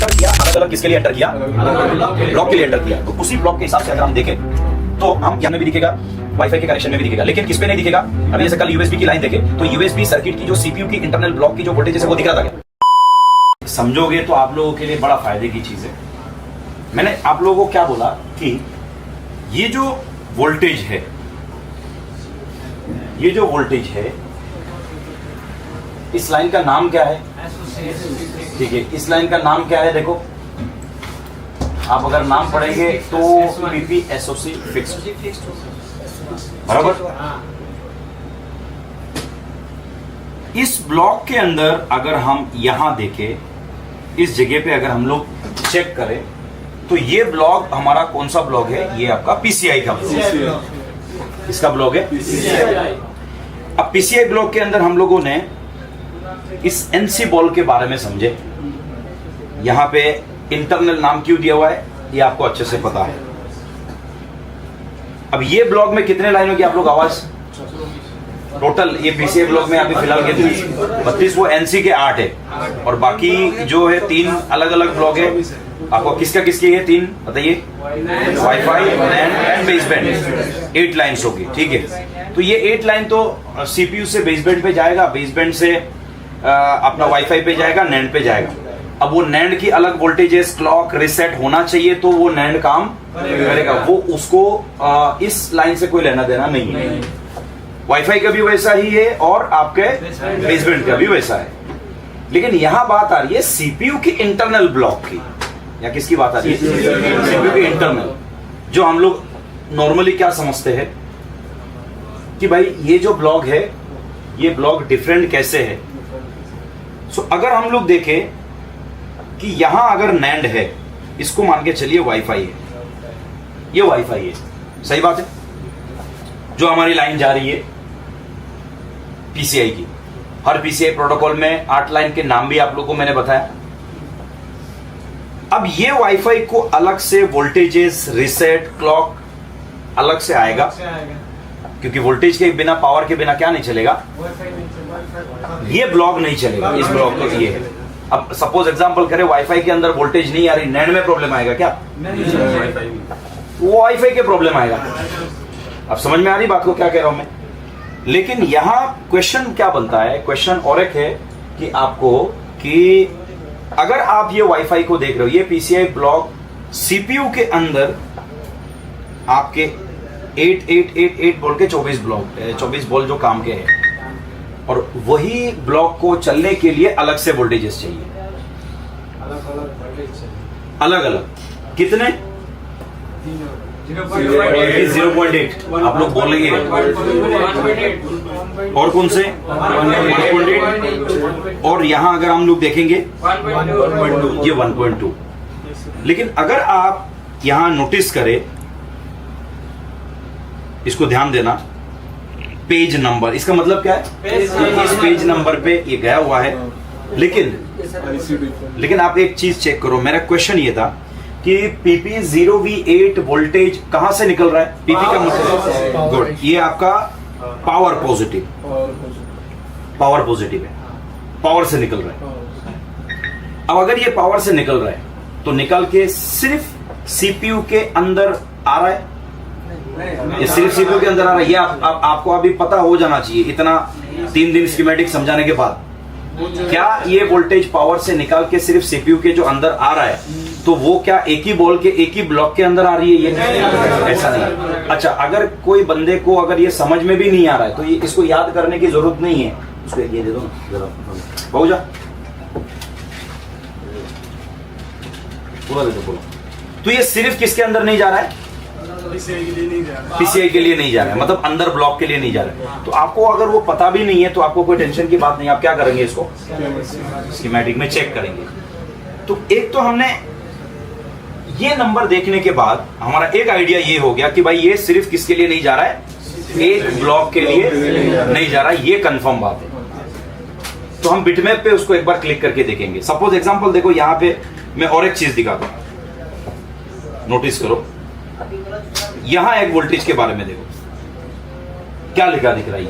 Enter किया, अलग अलग किसके लिए एंटर किया, ब्लॉक के लिए एंटर किया। तो उसी ब्लॉक के हिसाब से अगर हम देखें तो हम यहाँ में भी दिखेगा, वाईफाई के कनेक्शन में भी दिखेगा, लेकिन किस पे नहीं दिखेगा। अभी जैसे कल यूएसबी की लाइन देखे तो यूएसबी सर्किट की जो सीपीयू की इंटरनल ब्लॉक की जो वोल्टेज है वो दिख रहा था क्या। समझोगे तो आप लोगों के लिए बड़ा फायदे की चीज है। मैंने आप लोगों को क्या बोला कि ये जो वोल्टेज है, ये जो वोल्टेज है, इस लाइन का नाम क्या है, ठीक है, इस लाइन का नाम क्या है। देखो आप अगर नाम पढ़ेंगे तो पीपी एसओसी फिक्स, बराबर। इस ब्लॉक के अंदर अगर हम यहां देखें, इस जगह पे अगर हम लोग चेक करें तो ये ब्लॉक हमारा कौन सा ब्लॉक है, ये आपका पीसीआई का ब्लॉक है। इसका ब्लॉक है पीसीआई। अब पीसीआई ब्लॉक के अंदर हम लोगों ने इस एनसी बॉल के बारे में समझे। यहां पे इंटरनल नाम क्यों दिया हुआ है ये आपको अच्छे से पता है। अब ये ब्लॉक में कितने लाइनों की आप लोग आवाज टोटल, ये पीसीआई ब्लॉक में अभी फिलहाल के 32, वो एनसी के 8 है, और बाकी जो है 3 अलग अलग ब्लॉक है। आपको किसका किसकी है 3 बताइए, वाईफाई एंड बेसबैंड, 8 लाइन्स होगी, ठीक है। तो ये 8 लाइन तो सीपीयू से बेसबैंड पे जाएगा, बेसबैंड से अपना वाईफाई पे जाएगा, नैंड पे जाएगा। अब वो नैंड की अलग वोल्टेजेस क्लॉक रिसेट होना चाहिए तो वो नैंड काम करेगा, वो उसको इस लाइन से कोई लेना देना नहीं है। वाईफाई का भी वैसा ही है और आपके बेसबैंड का भी वैसा है। लेकिन यहां बात आ रही है सीपीयू की इंटरनल ब्लॉक की, या किसकी बात आ रही है, सीपीयू की इंटरनल। जो हम लोग नॉर्मली क्या समझते हैं कि भाई ये जो ब्लॉक है, ये ब्लॉक डिफरेंट कैसे है। सो अगर हम लोग देखें कि यहां अगर नैंड है, इसको मान के चलिए वाईफाई है, ये वाईफाई है, सही बात है। जो हमारी लाइन जा रही है पीसीआई की, हर पीसीआई प्रोटोकॉल में 8 लाइन के नाम भी आप लोगों को मैंने बताया। अब ये वाईफाई को अलग से वोल्टेजेस रिसेट क्लॉक अलग से आएगा, क्योंकि वोल्टेज के बिना, पावर के बिना क्या नहीं चलेगा, ये ब्लॉक नहीं चलेगा। इस ब्लॉक को ये है। अब सपोज एग्जांपल करें वाईफाई के अंदर वोल्टेज नहीं आ रही, नैंड में प्रॉब्लम आएगा क्या, वो वाईफाई के प्रॉब्लम आएगा। अब समझ में आ रही बात को क्या कह रहा हूं मैं। लेकिन यहां क्वेश्चन क्या बनता है, क्वेश्चन और एक है कि आपको कि अगर आप ये वाईफाई को देख रहे हो, ये पीसीआई ब्लॉक सीपीयू के अंदर आपके 8 बोल के 24 ब्लॉक, 24 बॉल जो काम के हैं, और वही ब्लॉक को चलने के लिए अलग से वोल्टेजेस चाहिए, अलग अलग कितने 0.8 आप लोग बोलेंगे, और कौन से 1.8, और यहां अगर हम लोग देखेंगे ये 1.2। लेकिन अगर आप यहां नोटिस करें, इसको ध्यान देना, पेज नंबर, इसका मतलब क्या है, इस पेज नंबर पे ये गया हुआ है। लेकिन आप एक चीज चेक करो, मेरा क्वेश्चन ये था कि PP0V8 वोल्टेज कहां से निकल रहा है, पीपी का मतलब गुड, ये आपका पावर पॉजिटिव, पावर पॉजिटिव है, पावर से निकल रहा है। अब अगर ये पावर से निकल रहा है तो निकल के सिर्फ सीपीयू के अंदर आ रहा है, ये सिर्फ सीपीयू के अंदर आ रहा है। ये आपको अभी पता हो जाना चाहिए, इतना 3 दिन स्कीमेटिक समझाने के बाद। क्या ये वोल्टेज पावर से निकाल के सिर्फ सीपीयू के जो अंदर आ रहा है, तो वो क्या एक ही बॉल के एक ही ब्लॉक के अंदर आ रही है, ये ऐसा नहीं। अच्छा, अगर कोई बंदे को अगर ये समझ में भी नहीं आ रहा है तो ये इसको याद करने की जरूरत नहीं है, उसको ये दे दो जरा, बहुजा पूरा दे दो पूरा। तो ये सिर्फ किसके अंदर नहीं जा रहा है, पीसीआई के लिए नहीं जा रहा है, मतलब अंदर ब्लॉक के लिए नहीं जा रहा है। तो आपको अगर वो पता भी नहीं है तो आपको कोई टेंशन की बात नहीं, आप क्या करेंगे, इसको स्कीमेटिक में चेक करेंगे। तो एक तो हमने ये नंबर देखने के बाद हमारा एक आइडिया ये हो गया कि भाई ये सिर्फ किसके लिए नहीं जा रहा है, एक ब्लॉक के लिए नहीं जा रहा है, ये कंफर्म बात है। तो हम बिटमैप पे उसको एक बार क्लिक करके देखेंगे। सपोज एग्जांपल देखो, यहां पे मैं और एक चीज दिखाता हूं, नोटिस करो, यहां एक वोल्टेज के बारे में देखो, क्या लिखा दिख रहा है,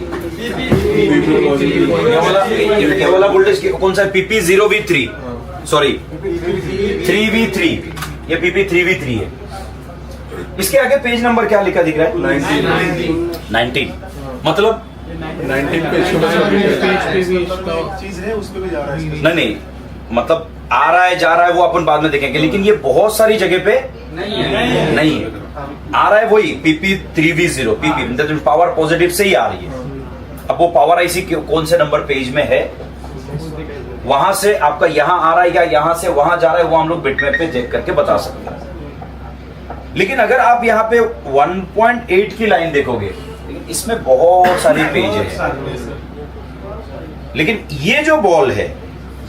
ये वाला वोल्टेज कौन सा है, PP0V3, सॉरी 3v3, ये PP 3v3 है। इसके आगे पेज नंबर क्या लिखा दिख रहा है? 19। मतलब 19 पेज चीज है, उस पे भी जा रहा है। नहीं, मतलब आ रहा है जा रहा है वो अपन बाद में देखेंगे, लेकिन ये बहुत सारी जगह पे नहीं है। आ रहा है वही PP 3v0, PP power positive से ही आ रही है। अब वो पावर आईसी कौन से नंबर पेज में है, वहां से आपका यहां आ रहा है या यहां से वहां जा रहा है, वो हम लोग बिटमैप पे चेक करके बता सकते हैं। लेकिन अगर आप यहाँ पे 1.8 की लाइन देखोगे, इसमें बहुत सारी पेज है, लेकिन ये जो बॉल है,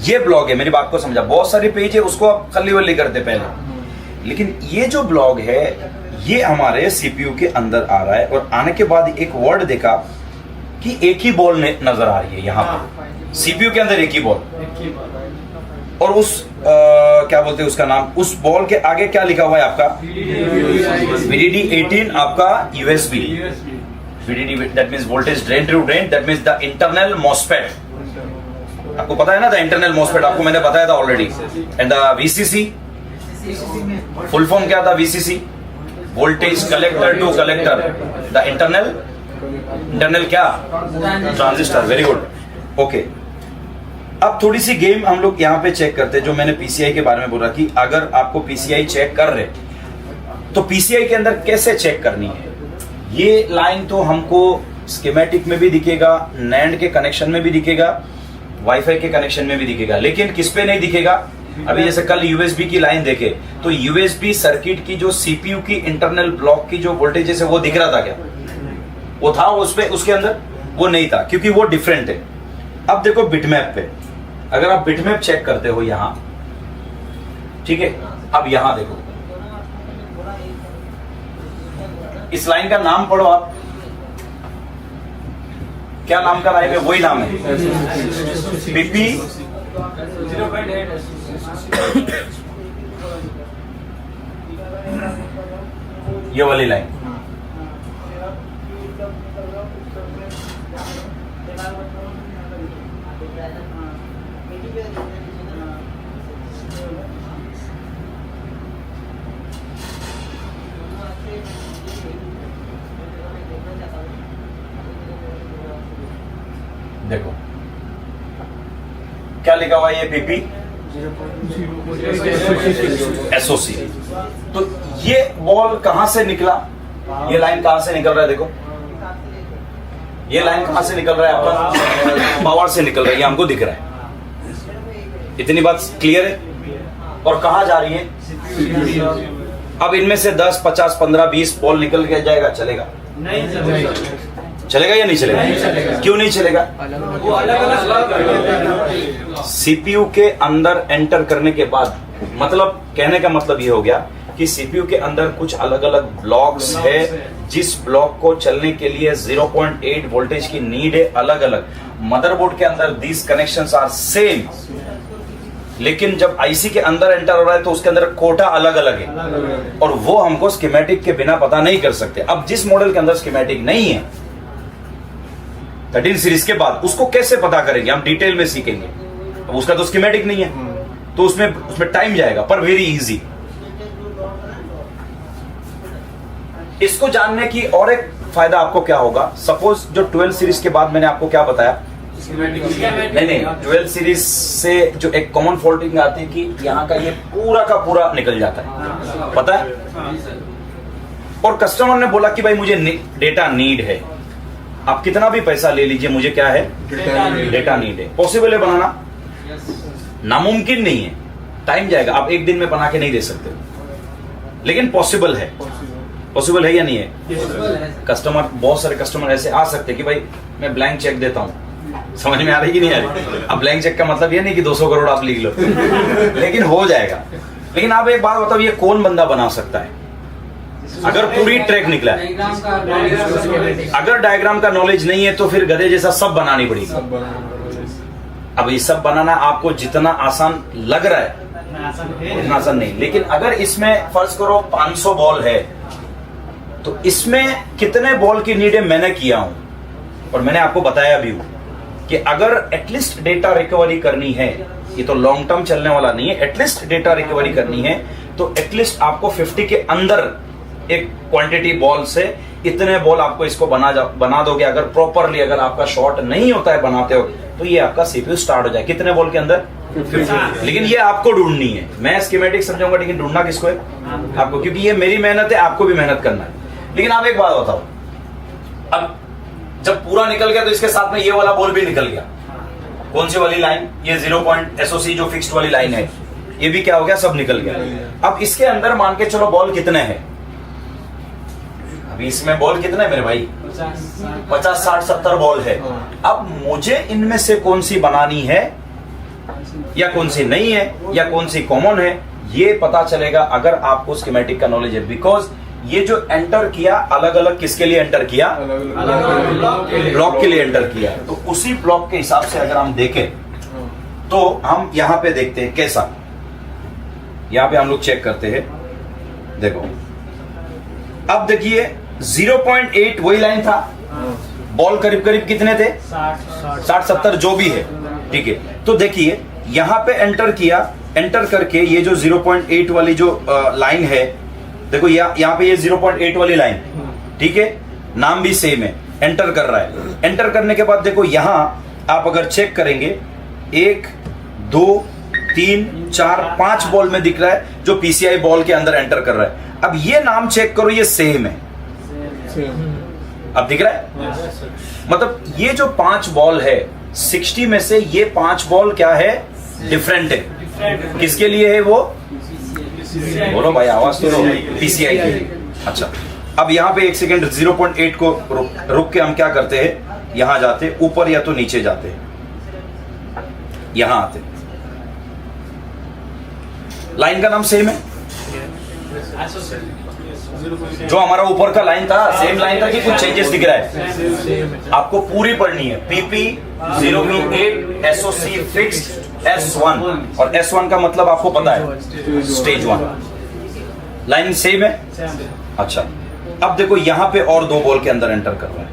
ये ब्लॉक है, मेरी बात को समझा, बहुत सारी पेज है, उसको आप खल्ली वल्ली करते पहले, लेकिन ये जो ब्लॉक है ये हमारे सीपीयू के अंदर आ रहा है। और आने के बाद एक वर्ड देखा कि एक ही बॉल नजर आ रही है यहाँ पर सीपीयू के अंदर, एक ही बॉल, और उस क्या बोलते हैं उसका नाम, उस बॉल के आगे क्या लिखा हुआ है आपका? VDD 18 आपका USB, VDD that means voltage drain to drain, that means the internal MOSFET। आपको पता है ना, द इंटरनल MOSFET आपको मैंने बताया था already. And the VCC full form क्या था? VCC voltage collector to collector, the internal क्या? ट्रांजिस्टर। Very good, okay. अब थोड़ी सी गेम हम लोग यहाँ पे चेक करते हैं, जो मैंने PCI के बारे में बोला कि अगर आपको PCI चेक कर रहे तो PCI के अंदर कैसे चेक करनी है। ये लाइन तो हमको स्कीमेटिक में भी दिखेगा, NAND के कनेक्शन में भी दिखेगा, वाईफाई के कनेक्शन में भी दिखेगा, लेकिन किस पे नहीं दिखेगा? अभी जैसे कल USB की लाइन देखे तो USB सर्किट की जो CPU की इंटरनल ब्लॉक की जो वोल्टेज है वो दिख रहा था क्या? वो था उस पे, उसके अंदर वो नहीं था, क्योंकि वो डिफरेंट है। अब देखो बिटमैप पे, अगर आप बिटमैप चेक करते हो यहां, ठीक है, अब यहां देखो, इस लाइन का नाम पढ़ो आप, क्या नाम का लाइन है? वही नाम है PP 0.8। ये वाली लाइन, देखो क्या लिखा हुआ है? ये PP SOC। तो ये बॉल कहां से निकला? ये लाइन कहां से निकल रहा है? देखो ये लाइन कहां से निकल रहा है? आपका पावर से निकल रहा है, ये हमको दिख रहा है। इतनी बात क्लियर है? और कहां जा रही है? अब इनमें से 10, 50, 15, 20 बॉल निकल के जाएगा, चलेगा? नहीं चलेगा या नहीं चलेगा? क्यों नहीं चलेगा? वो अलग सीपीयू के अंदर एंटर करने के बाद, मतलब कहने का मतलब ये हो गया कि सीपीयू के अंदर कुछ अलग अलग ब्लॉक्स है, जिस ब्लॉक को चलने के लिए 0.8 वोल्टेज की नीड है अलग अलग। मदरबोर्ड के अंदर दीज कनेक्शंस आर सेम, लेकिन जब आईसी के अंदर एंटर हो रहा है तो उसके अंदर कोटा अलग अलग है, और वो हमको स्कीमेटिक के बिना पता नहीं कर सकते। अब जिस मॉडल के अंदर स्कीमेटिक नहीं है 13 सीरीज के बाद, उसको कैसे पता करेंगे? हम डिटेल में सीखेंगे। अब उसका तो स्कीमेटिक नहीं है, तो उसमें टाइम जाएगा, पर वेरी इजी। इसको जानने की और एक फायदा आपको क्या होगा, सपोज जो 12 सीरीज के बाद मैंने आपको क्या बताया, नहीं 12 सीरीज से जो एक कॉमन फॉल्टिंग आती है कि यहाँ का ये पूरा का पूरा निकल जाता है, पता है? और कस्टमर ने बोला कि भाई मुझे डेटा नीड है, आप कितना भी पैसा ले लीजिए, मुझे क्या है? डेटा नीड है। पॉसिबल है बनाना? नामुमकिन नहीं है, टाइम जाएगा, आप एक दिन में बना के नहीं दे सकते, लेकिन पॉसिबल है। पॉसिबल है या नहीं है? कस्टमर, बहुत सारे कस्टमर ऐसे आ सकते हैं कि भाई मैं ब्लैंक चेक देता हूं, समझ में आ रही कि नहीं आ रही? अब ब्लैंक चेक का मतलब ये नहीं कि 200 करोड़ आप लिख लो, लेकिन हो जाएगा। लेकिन आप एक बात बताओ, ये कौन बंदा बना सकता है अगर पूरी ट्रैक निकला है? अगर डायग्राम का नॉलेज नहीं है तो फिर गधे जैसा सब बनानी पड़ेगी। अब ये सब बनाना आपको जितना आसान लग रहा है उतना आसान नहीं, लेकिन अगर इसमें फर्ज करो 500 बॉल है, तो इसमें कितने बॉल की नीड है मैंने किया हूं, और मैंने आपको बताया भी हूं कि अगर एटलीस्ट डेटा रिकवरी करनी है ये तो लॉन्ग टर्म चलने वाला नहीं है, एटलीस्ट डेटा रिकवरी करनी है तो एटलीस्ट आपको 50 के अंदर एक क्वांटिटी बॉल से इतने बॉल आपको इसको बना दोगे। अगर प्रॉपरली अगर आपका शॉट नहीं होता है बनाते हो तो ये आपका सीपीयू स्टार्ट हो जाए। कितने बॉल के अंदर? 50। लेकिन ये आपको ढूंढनी है, मैं स्कीमेटिक समझाऊंगा लेकिन ढूंढना किसको है? आपको, क्योंकि ये मेरी मेहनत है, आपको भी मेहनत करना है। लेकिन आप एक बात बताओ, अब जब पूरा निकल गया तो इसके साथ में ये वाला बॉल भी निकल गया। कौन सी वाली लाइन? ये 0 पॉइंट एसओसी जो फिक्स्ड वाली लाइन है, ये भी क्या हो गया? सब निकल गया। अब इसके अंदर मान के चलो बॉल कितने हैं? अभी इसमें बॉल कितने हैं मेरे भाई? 50, 60, 70 बॉल है। अब मुझे इनमें से कौन सी बनानी है या कौन सी नहीं है या कौन सी कॉमन है, ये पता चलेगा अगर आपको स्कीमेटिक का नॉलेज है। बिकॉज ये जो एंटर किया अलग अलग किसके लिए एंटर किया? ब्लॉक के लिए एंटर किया। तो उसी ब्लॉक के हिसाब से अगर हम देखें तो हम यहां पे देखते हैं कैसा, यहां पे हम लोग चेक करते हैं। देखो अब देखिए 0.8 वही लाइन था, बॉल करीब करीब कितने थे? 60, 70 जो भी है, ठीक है। तो देखिए यहां पे एंटर किया, एंटर करके ये जो 0.8 वाली जो लाइन है, देखो यहां पे ये 0.8 वाली लाइन, ठीक है, नाम भी सेम है, एंटर कर रहा है। एंटर करने के बाद देखो यहां आप अगर चेक करेंगे 1, 2, 3, 4, 5 बॉल में दिख रहा है जो पीसीआई बॉल के अंदर एंटर कर रहा है। अब ये नाम चेक करो, ये सेम है। अब दिख रहा है? मतलब ये जो 5 बॉल है 60 में से ये 5 बॉल क्या है? डिफरेंट है। किसके लिए है वो? बोलो भाई, आवाज तो दो। पीसीआई के लिए। अच्छा, अब यहां पे 1 सेकेंड 0.8 को रुक के हम क्या करते हैं, यहां जाते, ऊपर या तो नीचे जाते, यहां आते। लाइन का नाम सेम है, जो हमारा ऊपर का लाइन था सेम लाइन था कि कुछ चेंजेस दिख रहा है? आपको पूरी पढ़नी है। PP 0V8 SOC fixed S1, और S1 का मतलब आपको पता है, स्टेज 1। लाइन सेम है? अच्छा, अब देखो यहां पे और 2 बॉल के अंदर एंटर कर रहा है,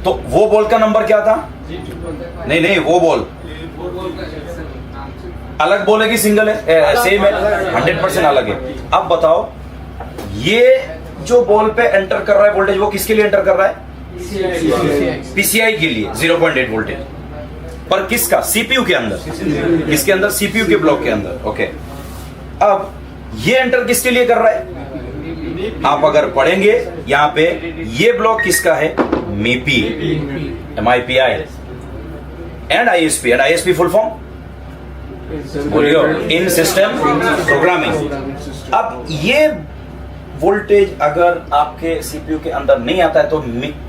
तो वो बॉल का नंबर क्या था? नहीं, वो बॉल अलग बॉल है कि सिंगल है? सेम है, 100% अलग है। अब बताओ ये जो बॉल पे एंटर कर रहा है वोल्टेज, वो किसके लिए एंटर कर रहा है? पीसीआई के लिए 0.8 वोल्टेज, पर किसका? सीपीयू के अंदर। किसके अंदर? सीपीयू के ब्लॉक के अंदर। ओके, अब ये एंटर किसके लिए कर रहा है? आप अगर पढ़ेंगे यहां पे ये ब्लॉक किसका है? MIPI, MIPI and ISP। And ISP full form बोलियो, इन सिस्टम प्रोग्रामिंग। अब ये वोल्टेज अगर आपके सीपीयू के अंदर नहीं आता है तो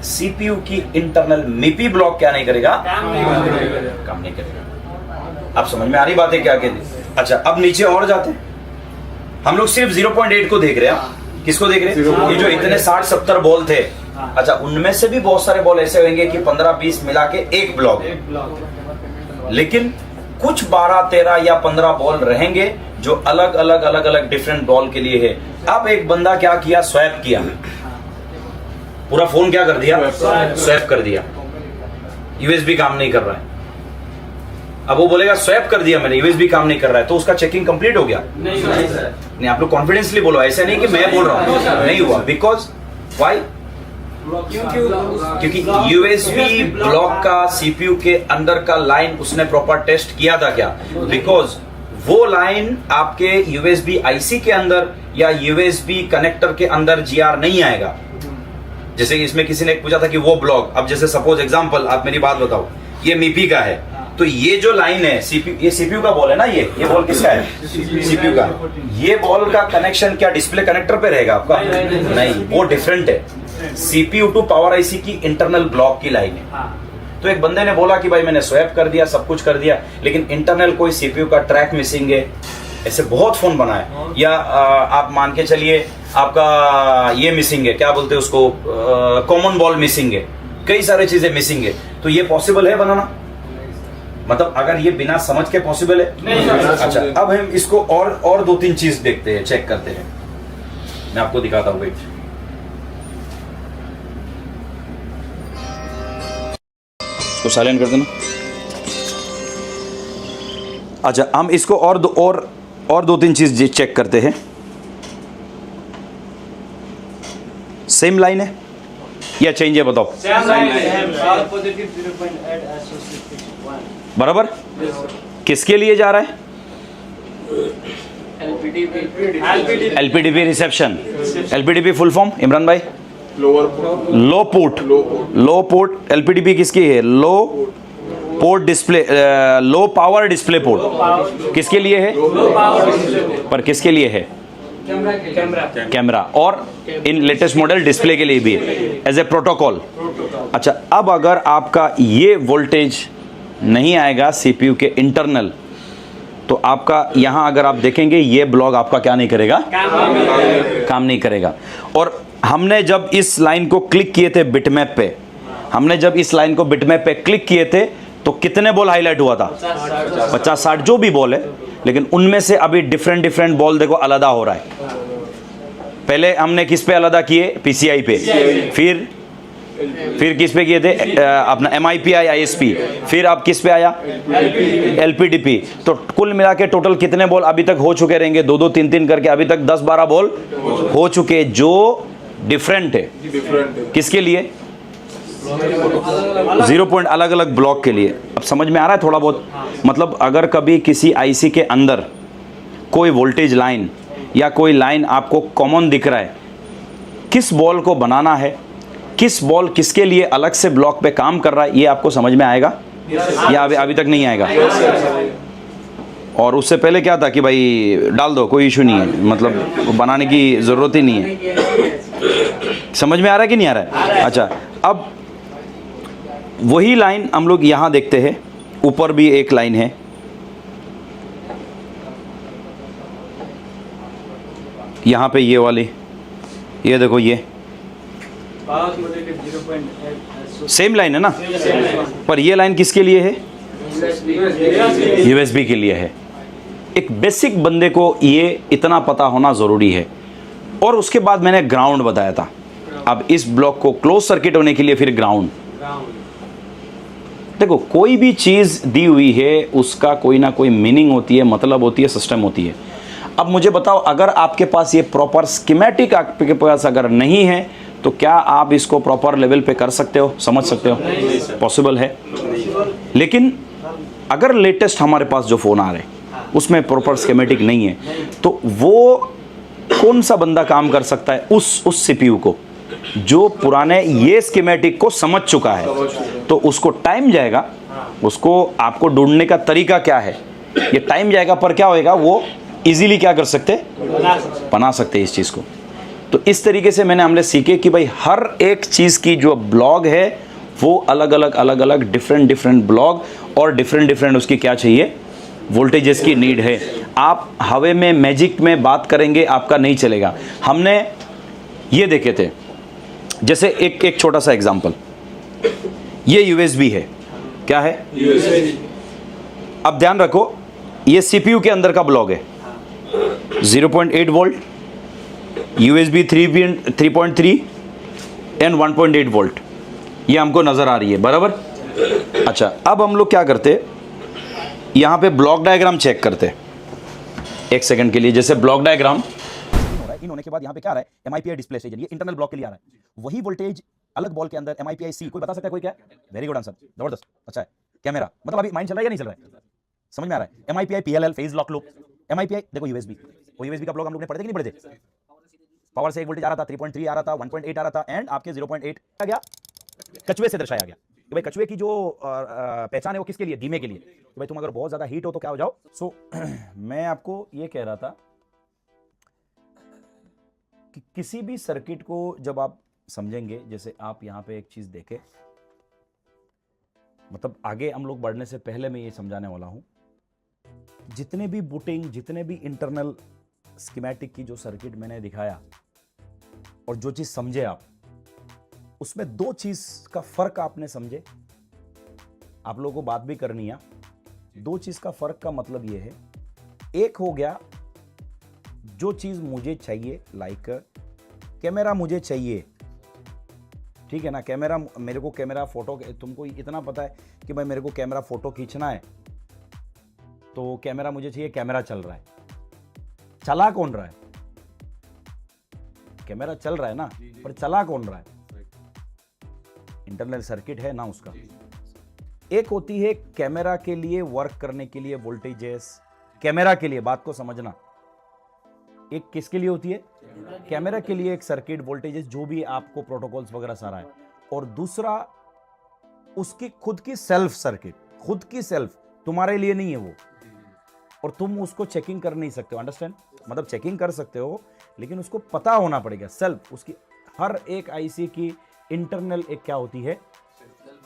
सीपीयू की इंटरनल MIPI ब्लॉक क्या नहीं करेगा? काम नहीं करेगा। आप समझ में आ रही बात है क्या कहती? अच्छा, अब नीचे और जाते हैं, हम लोग सिर्फ 0.8 को देख रहे हैं। किसको देख रहे हैं? ये जो इतने 60-70 बॉल थे। अच्छा, उनमें से भी बहुत सारे बॉल ऐसे होंगे कि 15-20 मिला के एक ब्लॉक, लेकिन कुछ 12, 13 या 15 बॉल रहेंगे जो अलग अलग डिफरेंट बॉल के लिए है। अब एक बंदा क्या किया? स्वैप किया, पूरा फोन क्या कर दिया? स्वैप कर दिया। यूएसबी काम नहीं कर रहा है। अब वो बोलेगा स्वैप कर दिया मैंने, यूएसबी काम नहीं कर रहा है, तो उसका चेकिंग कंप्लीट हो गया? नहीं। आप लोग कॉन्फिडेंसली बोलो, ऐसा नहीं कि मैं बोल रहा हूं, नहीं हुआ। Because why? क्योंकि यूएसबी ब्लॉक का सीपीयू के अंदर का लाइन उसने प्रॉपर टेस्ट किया था क्या? बिकॉज वो लाइन आपके यूएसबी आईसी के अंदर या यूएसबी कनेक्टर के अंदर जीआर नहीं आएगा। जैसे इसमें किसी ने पूछा था कि वो ब्लॉक, अब जैसे सपोज एग्जांपल, आप मेरी बात बताओ, ये MIPI का है, तो ये जो लाइन है सीपीयू, ये सीपीयू का बॉल है ना, ये बॉल किसका है? सीपीयू का। ये बॉल का कनेक्शन क्या डिस्प्ले कनेक्टर पे रहेगा आपका? नहीं, वो डिफरेंट है। सीपीयू टू पावर आईसी की इंटरनल ब्लॉक की लाइन है। तो एक बंदे ने बोला कि भाई मैंने स्वैप कर दिया, सब कुछ कर दिया, लेकिन इंटरनल कोई सीपीयू का ट्रैक मिसिंग है। ऐसे बहुत फोन बनाए, या आप मान के चलिए आपका ये मिसिंग है, क्या बोलते हैं उसको, कॉमन बॉल मिसिंग है, कई सारी चीजें मिसिंग है। तो ये पॉसिबल है बनाना? मतलब अगर ये बिना समझ के पॉसिबल है? नहीं। अच्छा, अब हम इसको और 2-3 चीज देखते हैं, चेक करते हैं। मैं आपको दिखाता हूँ, वेट। इसको साइलेंट कर देना। अच्छा, हम इसको और दो तीन चीज चेक करते हैं। सेम लाइन है या चेंज है, बताओ। बराबर। किसके लिए जा रहा है? LPDP reception. LPDP full form Imran भाई? Low port. एलपीडीपी किसकी है? Low port display, low power display port. किसके लिए है? पर किसके लिए है? कैमरा। और इन लेटेस्ट मॉडल डिस्प्ले के लिए भी है एज ए प्रोटोकॉल। अच्छा, अब अगर आपका ये वोल्टेज नहीं आएगा सीपीयू के इंटरनल, तो आपका यहां अगर आप देखेंगे ये ब्लॉक आपका क्या नहीं करेगा? काम नहीं करेगा। और हमने जब इस लाइन को क्लिक किए थे बिटमैप पे, पे क्लिक किए थे तो कितने बॉल हाईलाइट हुआ था? 50-60 जो भी बॉल है, लेकिन उनमें से अभी डिफरेंट बॉल देखो अलग हो रहा है। पहले हमने किस पे अलग किए? पीसीआई पे। फिर किस पे किए थे? अपना एमआईपीआई आईएसपी। फिर अब किस पे आया? एलपीडीपी। तो कुल मिला के टोटल कितने बॉल अभी तक हो चुके रहेंगे? 2-2, 3-3 करके अभी तक 10-12 बॉल हो चुके, जो डिफरेंट है। किसके लिए? 0 पॉइंट अलग अलग ब्लॉक के लिए। अब समझ में आ रहा है थोड़ा बहुत? मतलब अगर कभी किसी आईसी के अंदर कोई वोल्टेज लाइन या कोई लाइन आपको कॉमन दिख रहा है, किस बॉल को बनाना है, किस बॉल किसके लिए अलग से ब्लॉक पे काम कर रहा है, ये आपको समझ में आएगा या अभी तक नहीं आएगा? और उससे पहले क्या था कि भाई डाल दो, कोई इशू नहीं है, मतलब बनाने की ज़रूरत ही नहीं है। समझ में आ रहा है कि नहीं आ रहा है? अच्छा, अब वही लाइन हम लोग यहाँ देखते हैं, ऊपर भी एक लाइन है, यहाँ पे ये वाली, ये देखो, ये सेम लाइन है ना? पर ये लाइन किसके लिए है? यूएसबी के लिए है। एक बेसिक बंदे को ये इतना पता होना ज़रूरी है। और उसके बाद मैंने ग्राउंड बताया था। अब इस ब्लॉक को क्लोज सर्किट होने के लिए फिर ग्राउंड। देखो, कोई भी चीज़ दी हुई है उसका कोई ना कोई मीनिंग होती है, मतलब होती है, सिस्टम होती है। अब मुझे बताओ, अगर आपके पास ये प्रॉपर स्कीमेटिक आपके पास अगर नहीं है, तो क्या आप इसको प्रॉपर लेवल पे कर सकते हो, समझ सकते हो? पॉसिबल है। लेकिन अगर लेटेस्ट हमारे पास जो फ़ोन आ रहे हैं उसमें प्रॉपर स्कीमेटिक नहीं है, तो वो कौन सा बंदा काम कर सकता है उस सीपीयू को जो पुराने ये स्कीमेटिक को समझ चुका है? तो उसको टाइम जाएगा, उसको आपको ढूंढने का तरीका क्या है ये टाइम जाएगा, पर क्या होएगा, वो इजीली क्या कर सकते, बना सकते इस चीज़ को। तो इस तरीके से हमने सीखे कि भाई हर एक चीज़ की जो ब्लॉग है वो अलग अलग डिफरेंट ब्लॉग और डिफरेंट उसकी क्या चाहिए, वोल्टेजेस की नीड है। आप हवे में मैजिक में बात करेंगे आपका नहीं चलेगा। हमने ये देखे थे, जैसे एक छोटा सा एग्जांपल, ये यूएसबी है, क्या है? अब ध्यान रखो, ये सीपीयू के अंदर का ब्लॉक है, 0.8 वोल्ट, यूएसबी 3.3 एंड 1.8 वोल्ट, ये हमको नजर आ रही है, बराबर? अच्छा, अब हम लोग क्या करते, यहां पे ब्लॉक डायग्राम चेक करते एक सेकंड के लिए। जैसे ब्लॉक डायग्राम इन होने के बाद यहाँ पे क्या आ रहा है? एमआईपीआई डिस्प्ले स्टेशन, ये इंटरनल ब्लॉक के लिए आ रहा है। वही वोल्टेज अलग बॉल के अंदर एमआईपीआई सी, कोई बता सकता है कोई क्या है? वेरी गुड आंसर, जबरदस्त, अच्छा है। कैमरा, मतलब अभी माइंड चल रहा है या नहीं चल रहा है? समझ में आ रहा है? MIPI PLL, phase lock loop, MIPI देखो यूएसबी, वो यूएसबी का ब्लॉक हम लोग ने पढ़े थे कि नहीं पढ़े थे? पावर से एक वोल्टेज आ रहा था, 3.3 आ रहा था, 1.8 आ रहा था, एंड आपके 0.8 आ गया, कछुए से दर्शाया गया कि भाई कछुए की जो पहचान है वो किसके लिए? धीमे के लिए, कि भाई तुम अगर बहुत ज्यादा हीट हो तो क्या हो जाओ। सो मैं आपको ये कह रहा था कि किसी भी सर्किट को जब आप समझेंगे, जैसे आप यहां पे एक चीज देखें, मतलब आगे हम लोग बढ़ने से पहले मैं ये समझाने वाला हूं, जितने भी बूटिंग, जितने भी इंटरनल स्कीमेटिक की जो सर्किट मैंने दिखाया और जो चीज समझे आप, उसमें दो चीज का फर्क आपने समझे, आप लोगों को बात भी करनी है। दो चीज का फर्क का मतलब यह है, एक हो गया जो चीज मुझे चाहिए, लाइक कैमरा मुझे चाहिए, ठीक है ना? कैमरा, मेरे को कैमरा फोटो, तुमको इतना पता है कि भाई मेरे को कैमरा फोटो खींचना है, तो कैमरा मुझे चाहिए, कैमरा चल रहा है, चला कौन रहा है? कैमरा चल रहा है ना, पर चला कौन रहा है? इंटरनल सर्किट है ना उसका। एक होती है कैमरा के लिए वर्क करने के लिए वोल्टेजेस, कैमरा के लिए, बात को समझना, एक किसके लिए होती है? कैमरा के लिए एक सर्किट, वोल्टेजेस, जो भी आपको प्रोटोकॉल्स वगैरह सारा है। और दूसरा उसकी खुद की सेल्फ सर्किट, खुद की सेल्फ, तुम्हारे लिए नहीं है वो, और तुम उसको चेकिंग कर नहीं सकते हो। अंडरस्टैंड? मतलब चेकिंग कर सकते हो लेकिन उसको पता होना पड़ेगा सेल्फ, उसकी हर एक आईसी की इंटरनल एक क्या होती है?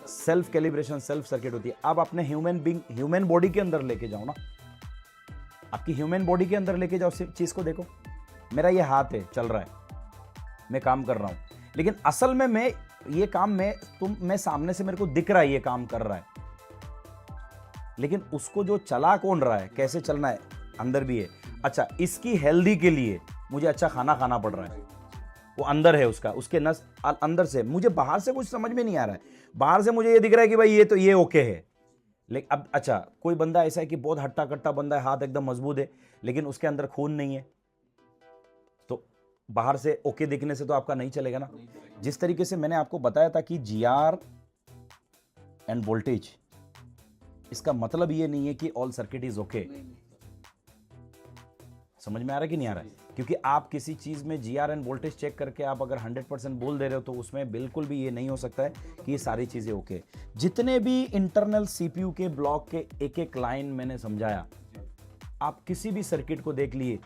सेल्फ कैलिब्रेशन, सेल्फ सर्किट होती है। आप अपने ह्यूमन बॉडी के अंदर लेके जाओ ना, आपकी ह्यूमन बॉडी के अंदर लेके जाओ चीज को, देखो मेरा ये हाथ है, चल रहा है, मैं काम कर रहा हूं, लेकिन असल में मैं ये काम मैं सामने से मेरे को दिख रहा है ये काम कर रहा है, लेकिन उसको जो चला कौन रहा है, कैसे चलना है, अंदर भी है। अच्छा, इसकी हेल्दी के लिए मुझे अच्छा खाना खाना पड़ रहा है, वो अंदर है उसका, उसके नस अंदर से, मुझे बाहर से कुछ समझ में नहीं आ रहा है। बाहर से मुझे ये दिख रहा है कि भाई ये ओके है, लेकिन अब अच्छा कोई बंदा ऐसा है कि बहुत हट्टा कट्टा बंदा है, हाथ एकदम मजबूत है, लेकिन उसके अंदर खून नहीं है, तो बाहर से ओके दिखने से तो आपका नहीं चलेगा ना। जिस तरीके से मैंने आपको बताया था कि जीआर एंड वोल्टेज, इसका मतलब ये नहीं है कि ऑल सर्किट इज ओके। समझ में आ रहा है कि नहीं आ रहा है? क्योंकि आप किसी चीज में जीआर एंड वोल्टेज चेक करके आप अगर 100% बोल दे रहे हो तो उसमें बिल्कुल भी ये नहीं हो सकता है कि ये सारी चीजें ओके। जितने भी इंटरनल सीपीयू के ब्लॉक के एक एक लाइन मैंने समझाया, आप किसी भी सर्किट को देख लिए,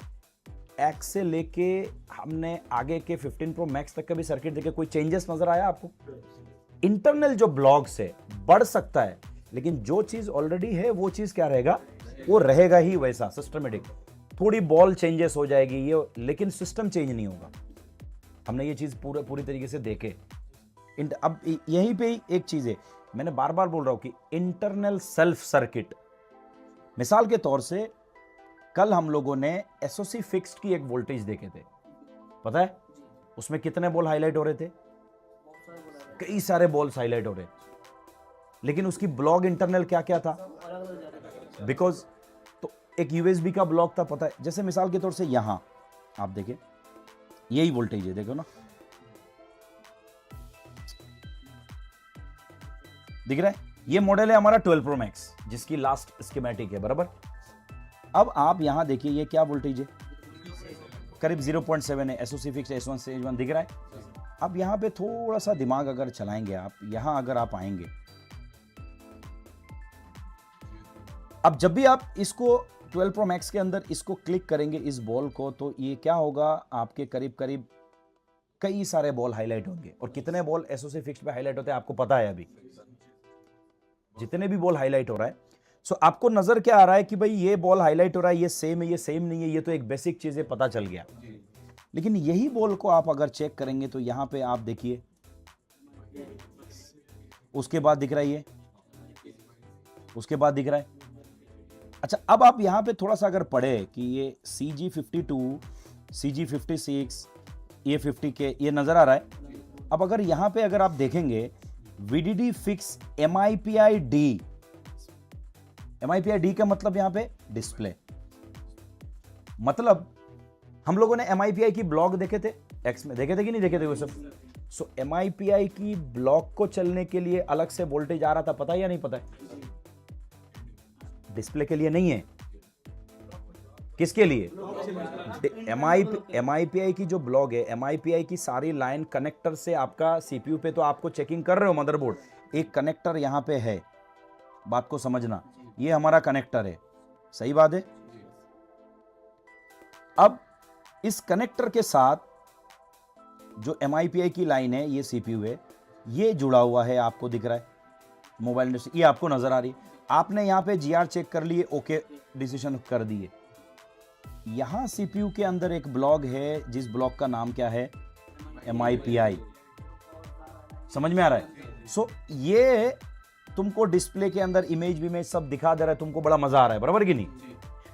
एक्स से लेके हमने आगे के 15 प्रो मैक्स तक का भी सर्किट देखे, कोई चेंजेस नजर आया आपको? इंटरनल जो ब्लॉक्स है बढ़ सकता है, लेकिन जो चीज ऑलरेडी है वो चीज क्या रहेगा? वो रहेगा ही वैसा सिस्टमेटिक। थोड़ी बॉल चेंजेस हो जाएगी ये, लेकिन सिस्टम चेंज नहीं होगा। हमने ये चीज पूरी तरीके से देखे। अब यहीं पे ही एक चीज है, मैंने बार बार बोल रहा हूं कि इंटरनल सेल्फ सर्किट, मिसाल के तौर से कल हम लोगों ने एसओसी फिक्स्ड की एक वोल्टेज देखे थे, पता है उसमें कितने बॉल हाईलाइट हो रहे थे? कई सारे बॉल्स हाईलाइट हो रहे, लेकिन उसकी ब्लॉक इंटरनल क्या क्या था? बिकॉज तो एक यूएसबी का ब्लॉक था, पता है, जैसे मिसाल के तौर से यहां आप देखें, यही वोल्टेज है, देखो ना, दिख रहा है? ये मॉडल है हमारा 12 प्रो मैक्स, जिसकी लास्ट स्कीमेटिक है, बराबर। अब आप यहां देखिए, ये क्या वोल्टेज है? करीब 0.7 है, एसओसी फिक्स S1 से H1 दिख रहा है। अब यहां पे थोड़ा सा दिमाग अगर चलाएंगे आप, यहां अगर आप आएंगे, अब जब भी आप इसको 12 प्रो मैक्स के अंदर इसको क्लिक करेंगे इस बॉल को, तो ये क्या होगा? आपके करीब करीब कई सारे बॉल हाईलाइट होंगे। और कितने बॉल एसओसी फिक्स पे हाईलाइट होते हैं आपको पता है? अभी जितने भी बॉल हाईलाइट हो रहा है, सो आपको नजर क्या आ रहा है कि भाई ये बॉल हाईलाइट हो रहा है, ये सेम है, ये सेम नहीं है, ये तो एक बेसिक चीज है, पता चल गया। लेकिन यही बॉल को आप अगर चेक करेंगे तो यहां पे आप देखिए, उसके बाद दिख रहा है ये, उसके बाद दिख रहा है। अच्छा, अब आप यहां पे थोड़ा सा अगर पढ़े कि ये CG52, CG56, A50K ये नजर आ रहा है। अब अगर यहां पे अगर आप देखेंगे VDD फिक्स MIPI-D, MIPI-D का मतलब यहां पे डिस्प्ले, मतलब हम लोगों ने MIPI की ब्लॉक देखे थे, एक्स में देखे थे कि नहीं देखे थे वो सब? सो MIPI की ब्लॉक को चलने के लिए अलग से वोल्टेज आ रहा था, पता है या नहीं पता है? डिस्प्ले के लिए नहीं है, किसके लिए? MIPI की जो ब्लॉक है, MIPI की सारी लाइन कनेक्टर से आपका सीपीयू पे, तो आपको चेकिंग कर रहे हो मदरबोर्ड, एक कनेक्टर यहां पे है, बात को समझना, ये हमारा कनेक्टर है, सही बात है। अब इस कनेक्टर के साथ जो MIPI की लाइन है, ये सीपीयू है, ये जुड़ा हुआ है, आपको दिख रहा है मोबाइल इंडस्ट्री, ये आपको नजर आ रही है। आपने यहां पे जीआर चेक कर लिए, ओके डिसीजन कर दिए। यहां सीपीयू के अंदर एक ब्लॉक है, जिस ब्लॉक का नाम क्या है? MIPI। समझ में आ रहा है? सो ये तुमको डिस्प्ले के अंदर इमेज भी सब दिखा दे रहा है, तुमको बड़ा मजा आ रहा है, बराबर कि नहीं?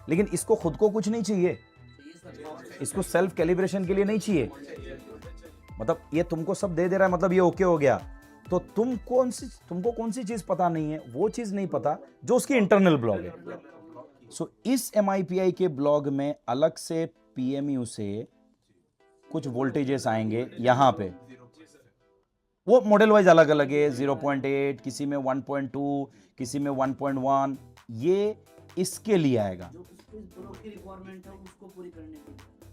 लेकिन इसको खुद को कुछ नहीं चाहिए, इसको सेल्फ कैलिब्रेशन के लिए नहीं चाहिए, मतलब ये तुमको सब दे रहा है, मतलब ये ओके हो गया। तो तुमको कौन सी चीज पता नहीं है? वो चीज नहीं पता जो उसकी इंटरनल ब्लॉक है। सो इस MIPI के ब्लॉग में अलग से PMU से कुछ वोल्टेजेस आएंगे यहां पे, वो मॉडल वाइज अलग अलग है, 0.8, किसी में 1.2, किसी में 1.1, ये इसके लिए आएगा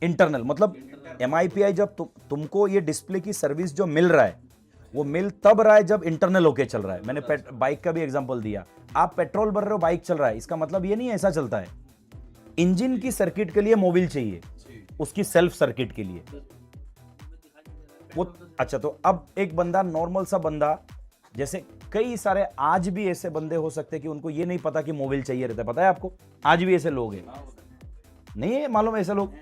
इंटरनल। मतलब MIPI जब तुमको ये डिस्प्ले की सर्विस जो मिल रहा है वो मिल तब रहा है जब इंटरनल होके चल रहा है। मैंने बाइक का भी एग्जांपल दिया, आप पेट्रोल भर रहे हो, बाइक चल रहा है, इसका मतलब ये नहीं ऐसा चलता है। इंजन की सर्किट के लिए मोबिल चाहिए, उसकी सेल्फ सर्किट के लिए वो। अच्छा, तो अब एक बंदा, नॉर्मल सा बंदा, जैसे कई सारे आज भी ऐसे बंदे हो सकते हैं कि उनको ये नहीं पता कि मोबिल चाहिए रहता है, पता है आपको? आज भी ऐसे लोग हैं, नहीं है मालूम? ऐसे लोग,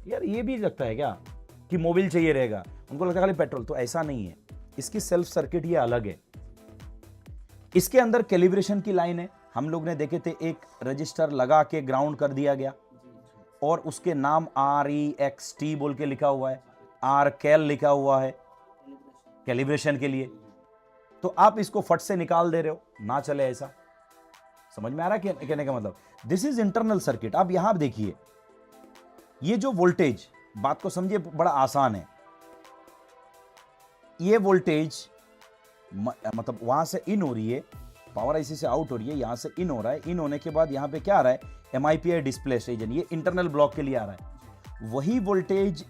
यार ये भी लगता है क्या कि मोबिल चाहिए रहेगा, उनको लगता है खाली पेट्रोल। तो ऐसा नहीं है, इसकी सेल्फ सर्किट ये अलग है। इसके अंदर कैलिब्रेशन की लाइन है, हम लोग ने देखे थे, एक रजिस्टर लगा के ग्राउंड कर दिया गया और उसके नाम REXT बोल के लिखा हुआ है, RCAL लिखा हुआ है कैलिब्रेशन के लिए। तो आप इसको फट से निकाल दे रहे हो, ना चले ऐसा। समझ में आ रहा है कहने का मतलब? This is internal circuit. अब यहां देखिए, ये जो वोल्टेज, बात को समझिए, बड़ा आसान है। ये वोल्टेज मतलब वहां से इन हो रही है, पावर IC से आउट हो रही है, यहां से इन हो रहा है। इन होने के बाद यहां पे क्या आ रहा है? MIPI डिस्प्ले स्टेशन, ये इंटरनल ब्लॉक के लिए आ रहा है। वही वोल्टेज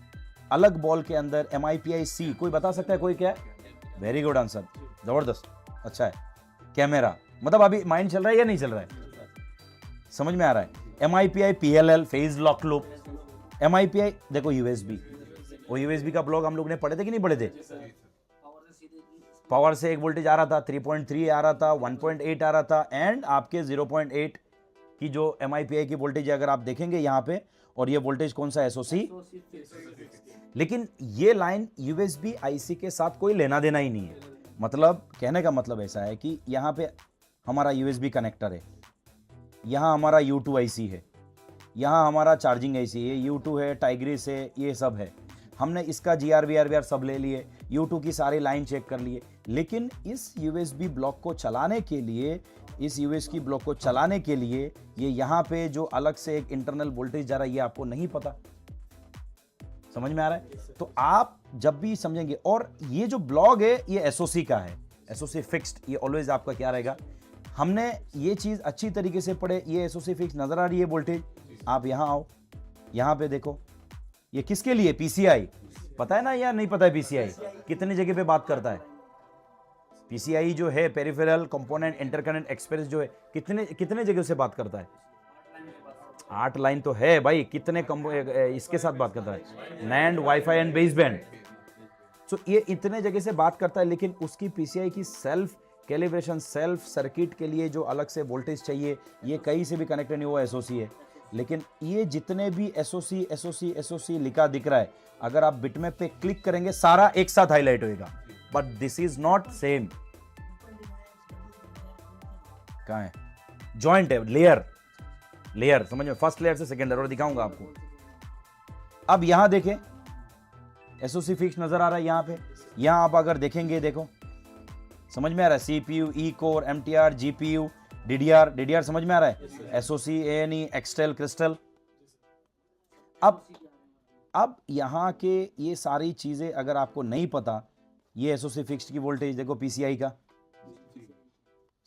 अलग बॉल के अंदर MIPI C, कोई बता सकता है? कोई क्या है? वेरी गुड आंसर, जबरदस्त, अच्छा है। कैमरा, मतलब अभी माइंड चल रहा है या नहीं चल रहा है? समझ में आ रहा है? MIPI PLL, phase lock loop. MIPI देखो USB, वो USB का ब्लॉक हम लोग ने पढ़े थे कि नहीं पढ़े थे? पावर से एक वोल्टेज आ रहा था, 3.3 आ रहा था, 1.8 आ रहा था, एंड आपके 0.8 की जो MIPI की वोल्टेज अगर आप देखेंगे यहां पे, और ये वोल्टेज कौन सा? SOC। लेकिन ये लाइन USB IC के साथ कोई लेना देना ही नहीं है। मतलब कहने का मतलब ऐसा है कि यहां पे हमारा USB कनेक्टर है, यहां हमारा U2 IC है, यहां हमारा चार्जिंग IC है, U2 है, टाइग्रिस है, ये सब है। हमने इसका GR सब ले लिए, U2 की सारी लाइन चेक कर लिए। लेकिन इस USB ब्लॉक को चलाने के लिए, इस USB ब्लॉक को चलाने के लिए ये यहाँ पे जो अलग से एक इंटरनल वोल्टेज जा रहा है, ये आपको नहीं पता। समझ में आ रहा है? तो आप जब भी समझेंगे, और ये जो ब्लॉक है ये SOC का है, SOC फिक्स्ड, ये ऑलवेज आपका क्या रहेगा? हमने ये चीज अच्छी तरीके से पढ़े। ये SOC फिक्स नजर आ रही है वोल्टेज, आप यहां आओ, यहां पे देखो, ये किसके लिए? PCI। पता है ना या नहीं पता है? PCI कितनी जगह पे बात करता है? PCI जो है, पेरिफेरल कंपोनेंट इंटरकनेक्ट एक्सप्रेस, जो है कितने जगह से बात करता है? 8 लाइन तो है भाई, कितने इसके साथ बात करता है? NAND, wifi and baseband. So ये इतने जगह से बात करता है, लेकिन उसकी PCI की सेल्फ कैलिब्रेशन, सेल्फ सर्किट के लिए जो अलग से वोल्टेज चाहिए, ये कहीं से भी कनेक्ट नहीं हुआ, SOC है। लेकिन ये जितने भी SOC लिखा दिख रहा है, अगर आप बिटमैप पे क्लिक करेंगे सारा एक साथ हाईलाइट होएगा, but this is not same. कहां है? जॉइंट है, लेयर समझ में? फर्स्ट लेयर से सेकंड लेयर, और दिखाऊंगा आपको। अब यहां देखें, SOC फिक्स नजर आ रहा है यहां पे। यहां आप अगर देखेंगे, देखो समझ में आ रहा है? CPU, E core, MTR, GPU, DDR समझ में आ रहा है? SOC, ANE, XTAL, crystal. अब यहां के ये सारी चीजें अगर आपको नहीं पता, ये SOC फिक्स्ड की वोल्टेज देखो, PCI का,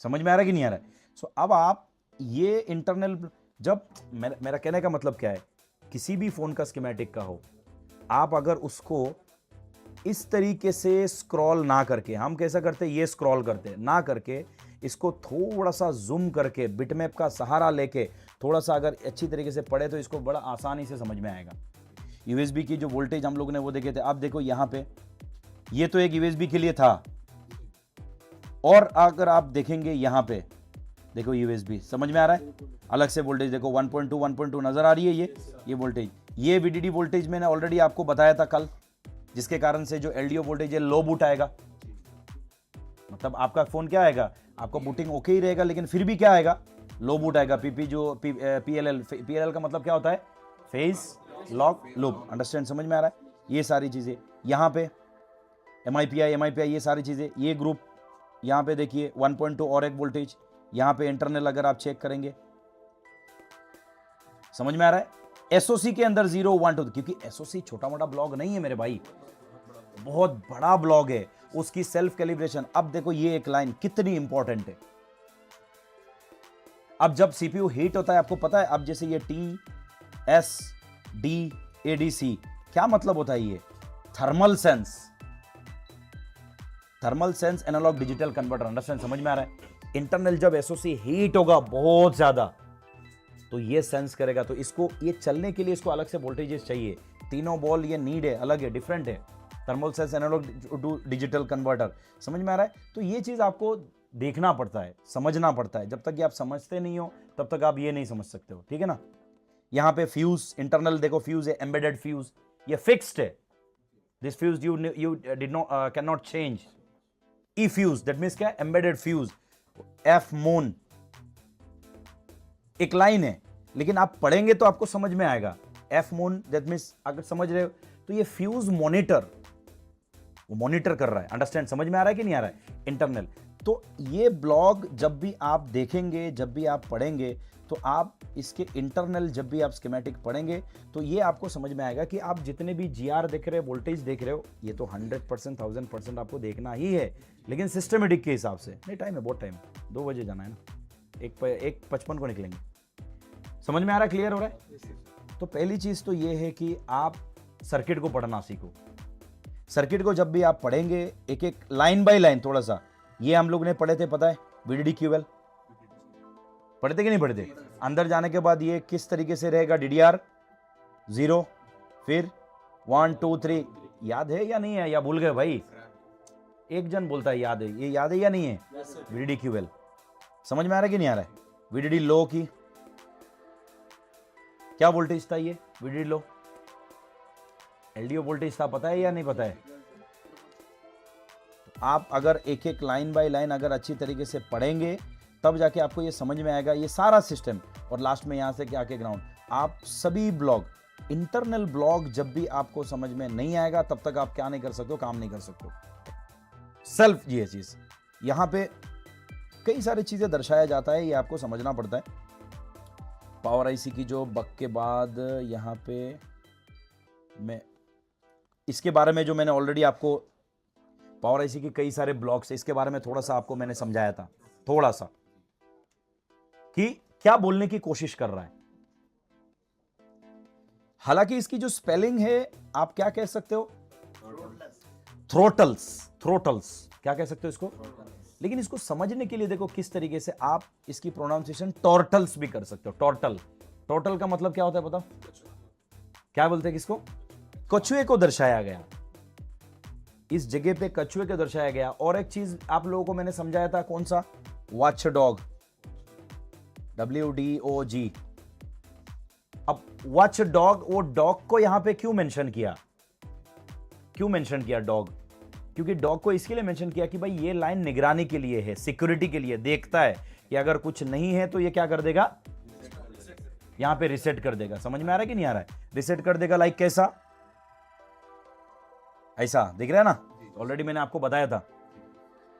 समझ में आ रहा है कि नहीं आ रहा है? सो अब आप ये इंटरनल, जब मेरा कहने का मतलब क्या है, किसी भी फोन का स्कीमेटिक का हो, आप अगर उसको इस तरीके से स्क्रॉल ना करके, हम कैसा करते हैं, ये स्क्रॉल करते ना करके, इसको थोड़ा सा जूम करके, बिटमैप का सहारा लेके थोड़ा सा अगर अच्छी तरीके से पढ़े, तो इसको बड़ा आसानी से समझ में आएगा। USB की जो वोल्टेज हम लोगों ने वो देखे थे, आप देखो यहाँ पे, ये तो एक USB के लिए था, और अगर आप देखेंगे यहाँ पे देखो USB, समझ में आ रहा है? अलग से वोल्टेज देखो, 1.2 नजर आ रही है ये वोल्टेज। ये VDD वोल्टेज मैंने ऑलरेडी आपको बताया था कल, जिसके कारण से जो LDO वोल्टेज है लो बूट आएगा। मतलब आपका फोन क्या आएगा, आपका बूटिंग ओके ही रहेगा, लेकिन फिर भी क्या आएगा? लो बूट आएगा। PLL का मतलब क्या होता है? Phase lock loop. अंडरस्टैंड? समझ में आ रहा है? ये सारी चीजें यहाँ पे, MIPI, ये सारी चीजें, ये ग्रुप यहाँ पे देखिए 1.2 और एक वोल्टेज, यहाँ पे इंटरनल अगर आप चेक करेंगे, समझ में आ रहा है? एसओसी के अंदर 0 1 2, क्योंकि एसओसी छोटा मोटा ब्लॉग नहीं है मेरे भाई, बहुत बड़ा ब्लॉग है, उसकी सेल्फ कैलिब्रेशन। अब देखो ये एक लाइन कितनी इंपॉर्टेंट है। अब जब सीपीयू हीट होता है, आपको पता है, अब जैसे ये TSD-ADC क्या मतलब होता है? ये thermal sense, thermal sense analogue digital converter. Understand? समझ में आ रहा है? इंटरनल जब एसओसी हीट होगा बहुत ज्यादा, तो ये सेंस करेगा। तो इसको, ये चलने के लिए इसको अलग से वोल्टेजेस चाहिए। तीनों बॉल ये नीड है, अलग है, डिफरेंट है। Thermal sense analogue digital converter, समझ में आ रहा है? तो ये चीज आपको देखना पड़ता है, समझना पड़ता है। जब तक ये आप समझते नहीं हो तब तक आप ये नहीं समझ सकते हो, ठीक है ना? यहां पे फ्यूज, इंटरनल देखो फ्यूज है, एम्बेडेड फ्यूज, ये फिक्स्ड है। This fuse you did not can not change. E fuse that means क्या? Embedded fuse. एफ मोन एक लाइन है, लेकिन आप पढ़ेंगे तो आपको समझ में आएगा। एफ मोन दैट मींस, अगर समझ रहे हो तो ये फ्यूज मॉनिटर, वो मॉनिटर कर रहा है। अंडरस्टैंड? समझ में आ रहा है कि नहीं आ रहा है? इंटरनल। तो ये ब्लॉग जब भी आप देखेंगे, जब भी आप पढ़ेंगे, तो आप इसके इंटरनल, जब भी आप स्कीमेटिक पढ़ेंगे, तो ये आपको समझ में आएगा कि आप जितने भी जीआर देख रहे हो, वोल्टेज देख रहे हो, ये तो 100% 1000% आपको देखना ही है, लेकिन सिस्टमेटिक के हिसाब से नहीं। टाइम है, बहुत टाइम, 2 बजे जाना है ना, 1:55 को निकलेंगे। समझ में आ रहा है? क्लियर हो रहा है? तो पहली चीज तो ये है कि आप सर्किट को पढ़ना सीखो। सर्किट को जब भी आप पढ़ेंगे, एक एक लाइन बाय लाइन, थोड़ा सा, ये हम लोग ने पढ़े थे, पता है? VDD QL पढ़े थे कि नहीं पढ़े थे? अंदर जाने के बाद ये किस तरीके से रहेगा? DDR 0, फिर 1 2 3, याद है या नहीं है, या भूल गए भाई? एक जन बोलता है याद है, ये याद है या नहीं है? VDD QL समझ में आ रहा है कि नहीं आ रहा है? VDD लो की क्या वोल्टेज था? ये VDD लो LDO वोल्टेज था, पता है या नहीं पता है? आप अगर एक एक लाइन बाय लाइन अगर अच्छी तरीके से पढ़ेंगे, तब जाके आपको ये समझ में आएगा, ये सारा सिस्टम। और लास्ट में यहां से क्या के ग्राउंड, आप सभी ब्लॉग, इंटरनल ब्लॉग जब भी आपको समझ में नहीं आएगा, तब तक आप क्या नहीं कर सकते हो? काम नहीं कर सकते हो। सेल्फ, ये चीज यहां पे कई सारी चीजें दर्शाया जाता है, ये आपको समझना पड़ता है। पावर आईसी की जो बग के बाद यहां पे मैं इसके बारे में, जो मैंने ऑलरेडी आपको पावर आईसी के कई सारे ब्लॉक्स है, इसके बारे में थोड़ा सा आपको मैंने समझाया था, थोड़ा सा, कि क्या बोलने की कोशिश कर रहा है। हालांकि इसकी जो स्पेलिंग है, आप क्या कह सकते हो? थ्रोटल्स, थ्रोटल्स क्या कह सकते हो इसको? लेकिन इसको समझने के लिए देखो किस तरीके से आप इसकी प्रोनाउंसिएशन टॉर्टल्स भी कर सकते हो। टॉर्टल, टोटल का मतलब क्या होता है बताओ? क्या बोलते हैं किसको? कछुए को दर्शाया गया, इस जगह पे कछुए को दर्शाया गया। और एक चीज आप लोगों को मैंने समझाया था, कौन सा? Watch dog, WDOG। अब वॉच डॉग, वो डॉग को यहां पे क्यों मेंशन किया? क्यों मेंशन किया डॉग? क्योंकि डॉग को इसके लिए मेंशन किया कि भाई ये लाइन निगरानी के लिए है, सिक्योरिटी के लिए, देखता है कि अगर कुछ नहीं है तो ये क्या कर देगा? यहां पे रिसेट कर देगा। समझ में आ रहा है कि नहीं आ रहा है? रिसेट कर देगा, लाइक कैसा? ऐसा, दिख रहा है ना? ऑलरेडी मैंने आपको बताया था।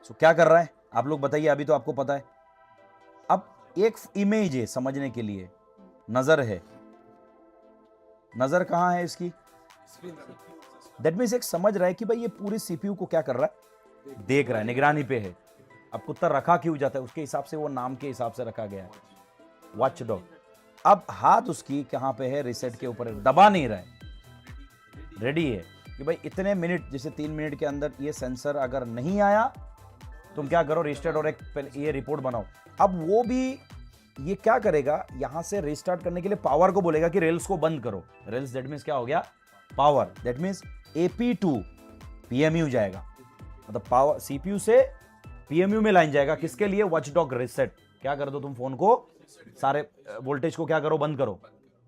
सो क्या कर रहा है आप लोग बताइए, अभी तो आपको पता है। अब एक इमेज है समझने के लिए, नजर है, नजर कहां है इसकी? दैट मीन्स एक समझ रहा है कि भाई ये पूरी सीपीयू को क्या कर रहा है? देख रहा है, निगरानी पे है। अब कुत्ता रखा क्यों जाता है? उसके हिसाब से, वो नाम के हिसाब से रखा गया है, वॉच डॉग। अब हाथ उसकी कहां पे है? रिसेट के ऊपर है, दबा नहीं रहा है, रेडी है कि भाई इतने मिनट, जैसे 3 मिनट के अंदर ये सेंसर अगर नहीं आया, तुम क्या करो? रिस्टार्ट और एक ये रिपोर्ट बनाओ। अब वो भी ये क्या करेगा? यहां से रिस्टार्ट करने के लिए पावर को बोलेगा कि रेल्स को बंद करो। रेल्स दैट मीन्स क्या हो गया? Power. That means AP to PMU जाएगा, मतलब पावर CPU से PMU में लाइन जाएगा। किसके लिए? Watchdog reset. क्या कर दो तुम? फोन को, सारे वोल्टेज को क्या करो? बंद करो,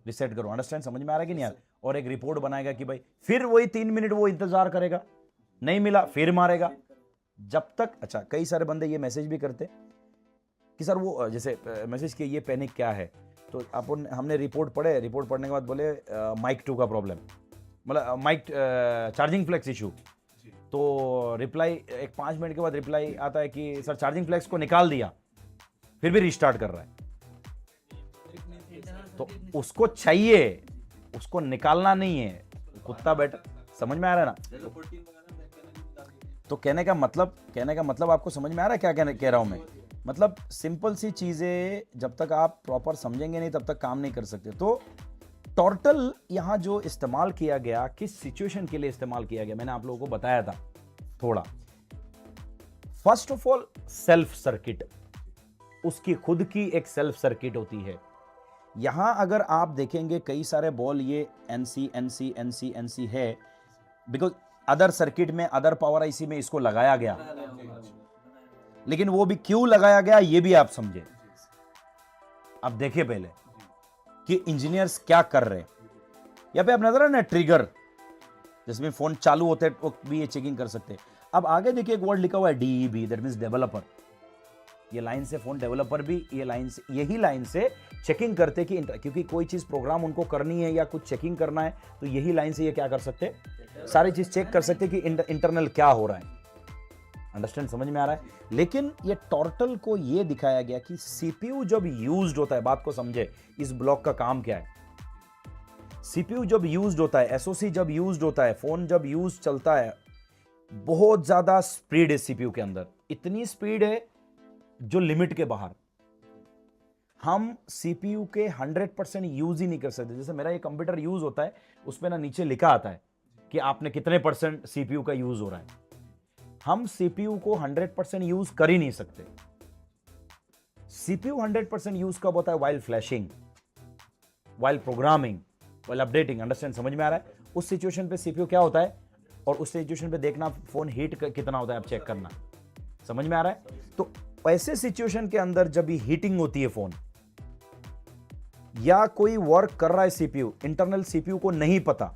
रिसेट करो। अंडरस्टैंड? समझ में आ रहा है कि नहीं आ रहा? और एक रिपोर्ट बनाएगा कि भाई, फिर वही 3 मिनट वो इंतजार करेगा, नहीं मिला फिर मारेगा, जब तक। अच्छा, कई सारे बंदे ये मैसेज भी करते कि सर वो, जैसे मैसेज किया, ये पैनिक क्या है? तो अपन, हमने रिपोर्ट पढ़े, रिपोर्ट पढ़ने के बाद बोले माइक 2 का प्रॉब्लम, मतलब माइक चार्जिंग फ्लेक्स इशू। तो रिप्लाई, एक 5 मिनट के बाद रिप्लाई आता है कि सर चार्जिंग फ्लेक्स को निकाल दिया, फिर भी रिस्टार्ट कर रहा है। तो उसको चाहिए, उसको निकालना नहीं है, कुत्ता बैठा, समझ में आ रहा है ना? तो कहने का मतलब आपको समझ में आ रहा है क्या कह रहा हूं मैं? मतलब सिंपल सी चीजें जब तक आप प्रॉपर समझेंगे नहीं तब तक काम नहीं कर सकते। तो टॉर्टल यहां जो इस्तेमाल किया गया, किस सिचुएशन के लिए इस्तेमाल किया गया, मैंने आप लोगों को बताया था थोड़ा। First of all self circuit, उसकी खुद की एक सेल्फ सर्किट होती है। यहां अगर आप देखेंगे कई सारे बॉल ये एनसी एनसी एनसी एनसी है, बिकॉज अदर सर्किट में, अदर पावर आईसी में इसको लगाया गया, लेकिन वो भी क्यों लगाया गया ये भी आप समझे। अब देखिए पहले कि इंजीनियर्स क्या कर रहे हैं। यहां पे आप नजर है ना ट्रिगर, जिसमें फोन चालू होते वक्त भी ये चेकिंग कर सकते हैं। अब आगे देखिए एक वर्ड लिखा हुआ है डीईबी, दैट मींस डेवलपर। ये लाइन से फोन डेवलपर भी ये लाइन से, यही लाइन से चेकिंग करते कि क्योंकि कोई चीज प्रोग्राम उनको करनी है या कुछ चेकिंग करना है, तो यही लाइन से ये क्या कर सकते, सारी चीज चेक कर सकते कि इंटरनल क्या हो रहा है। अंडरस्टैंड, समझ में आ रहा है? लेकिन ये टॉर्टल को ये दिखाया गया कि सीपीयू जब यूज्ड होता है, बात को समझे, इस ब्लॉक का काम क्या है। सीपीयू जब यूज्ड होता है, एसओसी जब यूज्ड होता है, फोन जब यूज चलता है, बहुत ज्यादा स्पीड है सीपीयू के अंदर, इतनी स्पीड है जो लिमिट के बाहर। हम सीपीयू के 100% यूज ही नहीं कर सकते। जैसे मेरा ये कंप्यूटर यूज होता है, उसमें ना नीचे लिखा आता है कि आपने कितने % सीपीयू का यूज हो रहा है। हम सीपीयू को 100% यूज कर ही नहीं सकते। सीपीयू 100% यूज कब होता है? While flashing, while programming, while updating. Understand, समझ में आ रहा है? उस सिचुएशन पे सीपीयू क्या होता है, और उस सिचुएशन पे देखना फोन हीट कितना होता है, आप चेक करना। समझ में आ रहा है? तो ऐसे सिचुएशन के अंदर जब भी हीटिंग होती है फोन, या कोई वर्क कर रहा है सीपीयू, इंटरनल सीपीयू को नहीं पता,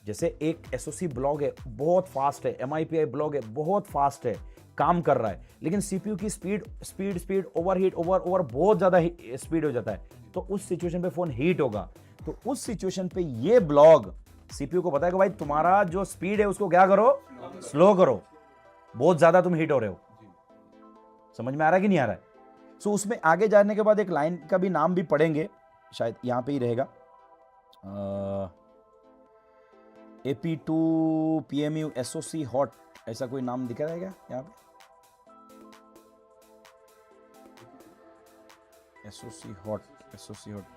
जैसे एक एसओसी ब्लॉक है बहुत फास्ट है, एमआईपीआई ब्लॉक है बहुत फास्ट है, काम कर रहा है, लेकिन सीपीयू की स्पीड ओवरहीट ओवर बहुत ज्यादा स्पीड हो जाता है, तो उस सिचुएशन पे फोन हीट होगा। तो उस सिचुएशन पे ये ब्लॉक सीपीयू को पता है कि भाई तुम्हारा जो स्पीड है उसको क्या करो, स्लो करो, बहुत ज्यादा तुम हीट हो रहे हो। समझ में आ रहा है कि नहीं आ रहा है? सो उसमें आगे जाने के बाद एक लाइन का भी नाम भी पढ़ेंगे, शायद यहां पे ही रहेगा, AP2 PMU SOC हॉट, ऐसा कोई नाम दिख रहा है क्या यहाँ पे? SOC हॉट,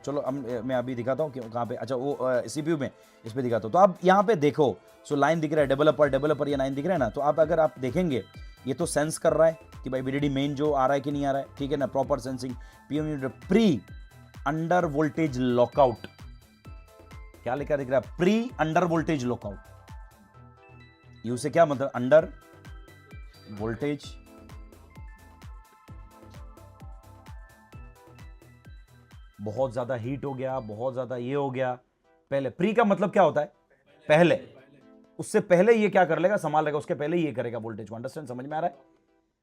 चलो मैं अभी दिखाता हूँ कहाँ पे। अच्छा वो CPU में इस पे दिखाता हूँ। तो आप यहाँ पे देखो, सो लाइन दिख रहा है डेवलपर, ये लाइन दिख रहा है ना। तो आप अगर आप देखेंगे ये तो सेंस कर रहा है कि भाई VDD मेन जो आ रहा है कि नहीं आ रहा है, ठीक है ना, proper sensing. PMU pre under voltage lockout, क्या लिखा दिख रहा है? Pre under voltage lockout. You से क्या मतलब? अंडर वोल्टेज बहुत ज्यादा हीट हो गया, बहुत ज्यादा ये हो गया। पहले प्री का मतलब क्या होता है? पहले, उससे पहले ये क्या कर लेगा, संभाल लेगा, उसके पहले ये करेगा वोल्टेज को। अंडरस्टैंड, समझ में आ रहा है?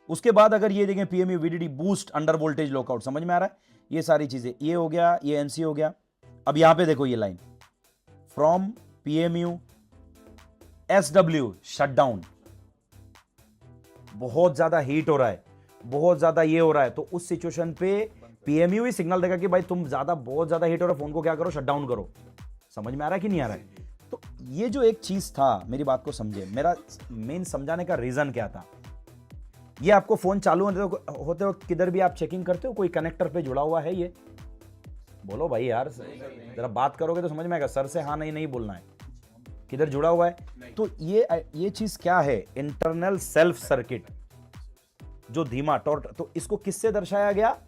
उसके बाद अगर ये देखें PMU VDD boost under voltage lockout, समझ में आ रहा है? ये सारी चीजें, ये हो गया, ये एनसी हो गया। अब यहां पे देखो ये line from PMU SW shutdown, बहुत ज्यादा हीट हो रहा है, बहुत ज्यादा ये हो रहा है, तो उस सिचुएशन पे PMU ही सिग्नल देगा कि भाई तुम बहुत ज्यादा हीट हो रहा है, फोन को क्या करो, शटडाउन करो। समझ में आ रहा है कि नहीं आ रहा है? तो ये जो एक चीज था, मेरी बात को समझे, मेरा मेन समझाने का रीजन क्या था। ये आपको फोन चालू होते वक्त किधर भी आप चेकिंग करते हो, कोई कनेक्टर पे जुड़ा हुआ है? ये बोलो भाई यार, जरा बात करोगे तो समझ में आएगा। सर से हाँ नहीं बोलना है, किधर जुड़ा हुआ है। तो ये चीज क्या है? इंटरनल सेल्फ सर्किट, जो धीमा टॉर्ट। तो इसको किससे दर्शाया गया?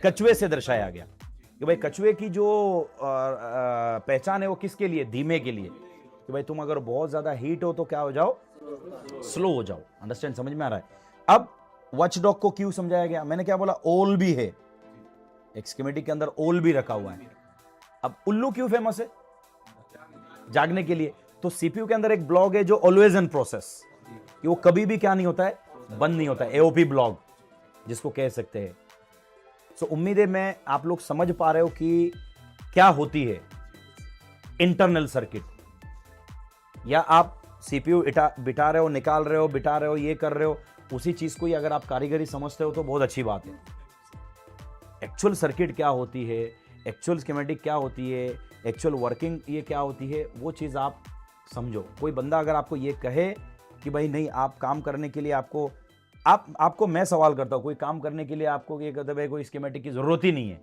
कछुए से दर्शाया गया कि भाई कछुए की जो पहचान है वो किसके लिए? धीमे के लिए, कि भाई तुम अगर बहुत ज्यादा हीट हो तो क्या हो जाओ, स्लो हो जाओ। अंडरस्टैंड, समझ में आ रहा है? अब वॉचडॉग को क्यों समझाया गया? मैंने क्या बोला? ओल भी है, एक स्कीमेटिक के अंदर ओल भी रखा हुआ है। अब उल्लू क्यों फेमस है? जागने के लिए। तो सीपीयू के अंदर एक ब्लॉक है जो ऑलवेज इन प्रोसेस, कि वो कभी भी क्या नहीं होता है, बंद नहीं होता है, एओपी ब्लॉक जिसको कह सकते हैं। सो उम्मीद है मैं आप लोग समझ पा रहे हो कि क्या होती है इंटरनल सर्किट। या आप सीपीयू बिठा रहे हो, निकाल रहे हो, बिठा रहे हो, ये कर रहे हो, उसी चीज को ही अगर आप कारीगरी समझते हो तो बहुत अच्छी बात है। एक्चुअल सर्किट क्या होती है, एक्चुअल स्कीमेटिक क्या होती है, एक्चुअल वर्किंग ये क्या होती है, वो चीज़ आप समझो। कोई बंदा अगर आपको ये कहे कि भाई नहीं, आप काम करने के लिए आपको मैं सवाल करता हूँ, कोई काम करने के लिए आपको ये कहते भाई कोई स्कीमेटिक की जरूरत ही नहीं है,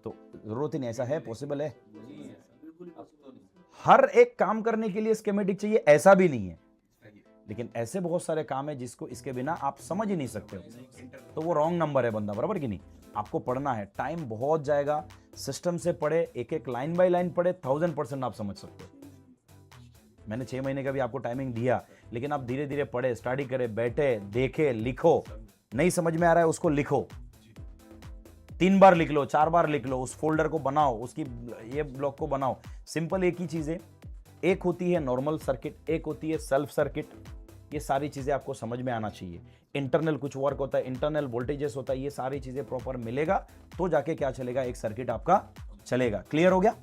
तो जरूरत ही नहीं, ऐसा है? पॉसिबल है? हर एक काम करने के लिए स्कीमेटिक चाहिए ऐसा भी नहीं है, लेकिन ऐसे बहुत सारे काम है जिसको इसके बिना आप समझ ही नहीं सकते हो, तो वो रॉन्ग नंबर है बंदा, बराबर कि नहीं? आपको पढ़ना है, टाइम बहुत जाएगा, सिस्टम से पढ़े, एक एक लाइन बाय लाइन पढ़े, 1000% आप समझ सकते हो। मैंने 6 महीने का भी आपको टाइमिंग दिया, लेकिन आप धीरे धीरे पढ़े, स्टडी करे, बैठे, देखे, लिखो, नहीं समझ में आ रहा है उसको लिखो, 3 बार लिख लो, 4 बार लिख लो, उस फोल्डर को बनाओ, उसकी ये ब्लॉक को बनाओ। सिंपल एक ही चीज है, एक होती है नॉर्मल सर्किट, एक होती है सेल्फ सर्किट। ये सारी चीजें आपको समझ में आना चाहिए। इंटरनल कुछ वर्क होता है, इंटरनल वोल्टेजेस होता है, ये सारी चीजें प्रॉपर मिलेगा तो जाके क्या चलेगा, एक सर्किट आपका चलेगा। क्लियर हो गया?